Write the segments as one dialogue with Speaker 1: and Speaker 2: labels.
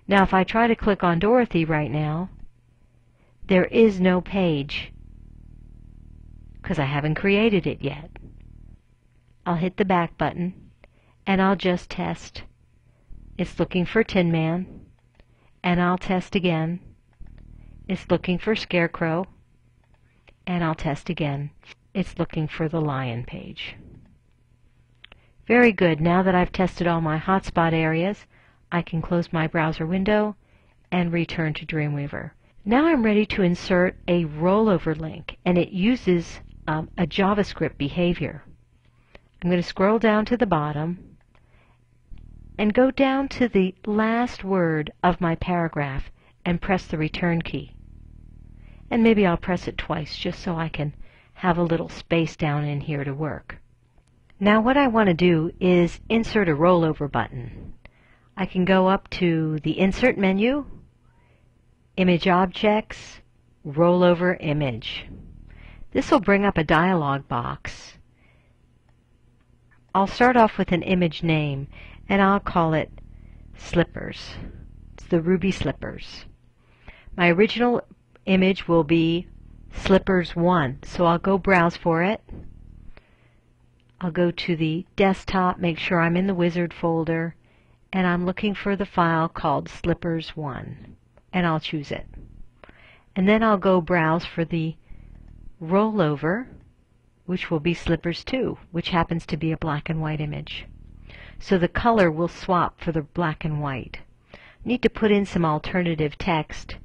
Speaker 1: Now if I try to click on Dorothy right now, there is no page because I haven't created it yet. I'll hit the back button and I'll just test. It's looking for Tin Man, and I'll test again. It's looking for Scarecrow, and I'll test again. It's looking for the Lion page. Very good. Now that I've tested all my hotspot areas, I can close my browser window and return to Dreamweaver. Now I'm ready to insert a rollover link, and it uses a JavaScript behavior. I'm going to scroll down to the bottom and go down to the last word of my paragraph and press the return key. And maybe I'll press it twice just so I can have a little space down in here to work. Now what I want to do is insert a rollover button. I can go up to the Insert menu, Image Objects, Rollover Image. This will bring up a dialog box. I'll start off with an image name, and I'll call it Slippers. It's the Ruby Slippers. My original image will be Slippers 1, so I'll go browse for it. I'll go to the desktop, make sure I'm in the Wizard folder, and I'm looking for the file called Slippers 1, and I'll choose it. And then I'll go browse for the rollover, which will be Slippers 2, which happens to be a black and white image. So the color will swap for the black and white. Need to put in some alternative text,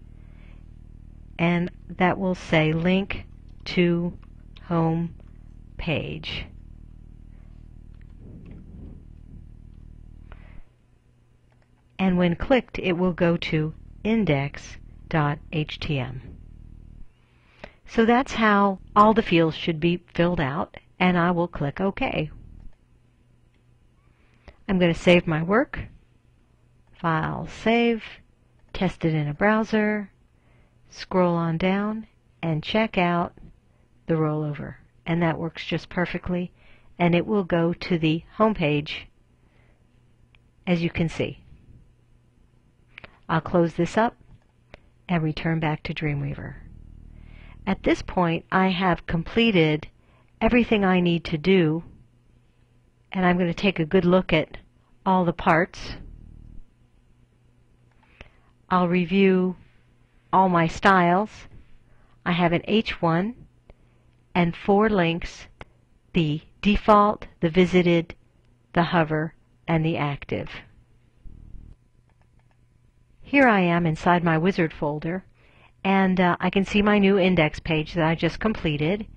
Speaker 1: and that will say link to home page. And when clicked, it will go to index.htm. So that's how all the fields should be filled out, and I will click OK. I'm going to save my work, File, Save, test it in a browser, scroll on down, and check out the rollover. And that works just perfectly, and it will go to the home page, as you can see. I'll close this up and return back to Dreamweaver. At this point, I have completed everything I need to do, and I'm going to take a good look at all the parts. I'll review all my styles. I have an H1 and 4 links: the default, the visited, the hover, and the active. Here I am inside my Wizard folder, and I can see my new index page that I just completed,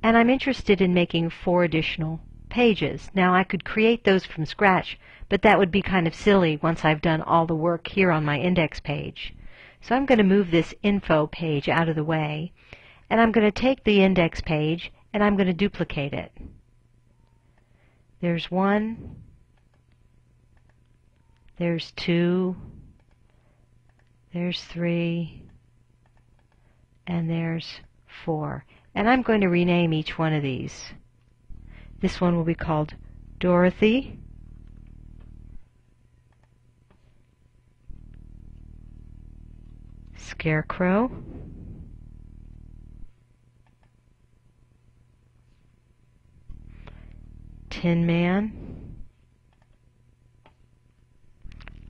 Speaker 1: and I'm interested in making 4 additional pages. Now I could create those from scratch, but that would be kind of silly once I've done all the work here on my index page. So I'm going to move this info page out of the way, and I'm going to take the index page and I'm going to duplicate it. There's 1, there's 2, there's 3, and there's 4. And I'm going to rename each one of these. This one will be called Dorothy, Scarecrow, Tin Man,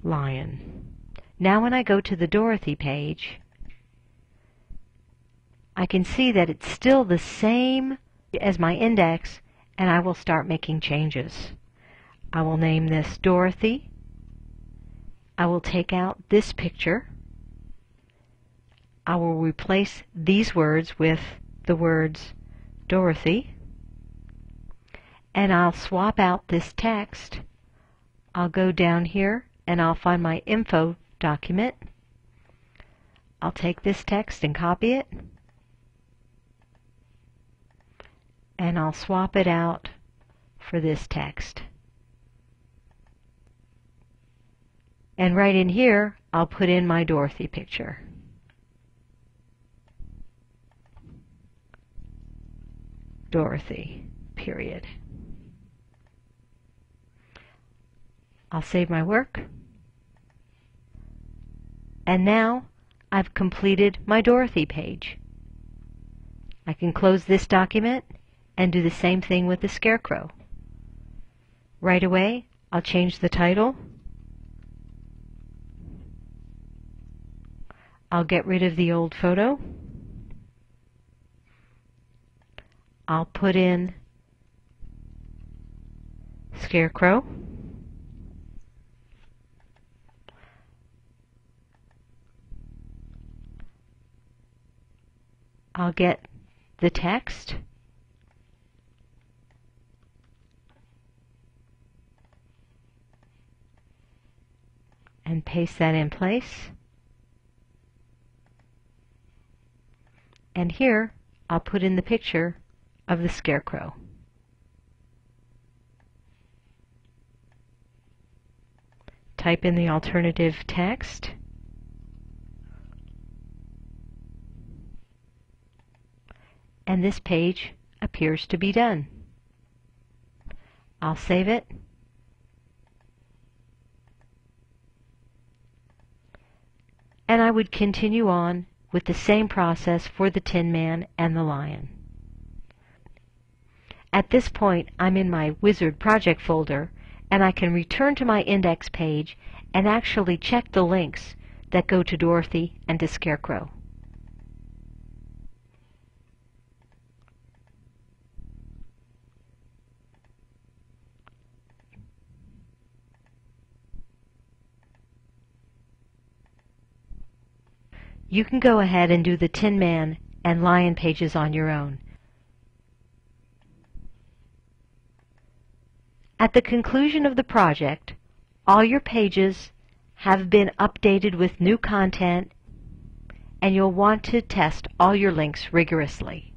Speaker 1: Lion. Now when I go to the Dorothy page, I can see that it's still the same as my index, and I will start making changes. I will name this Dorothy. I will take out this picture. I will replace these words with the words Dorothy, and I'll swap out this text. I'll go down here and I'll find my info document. I'll take this text and copy it, and I'll swap it out for this text. And right in here, I'll put in my Dorothy picture. Dorothy, period. I'll save my work, And now I've completed my Dorothy page. I can close this document and do the same thing with the Scarecrow. Right away, I'll change the title. I'll get rid of the old photo. I'll put in Scarecrow. I'll get the text. And paste that in place. And here, I'll put in the picture of the Scarecrow. Type in the alternative text. And this page appears to be done. I'll save it. And I would continue on with the same process for the Tin Man and the Lion. At this point, I'm in my Wizard project folder, and I can return to my index page and actually check the links that go to Dorothy and to Scarecrow. You can go ahead and do the Tin Man and Lion pages on your own. At the conclusion of the project, all your pages have been updated with new content, and you'll want to test all your links rigorously.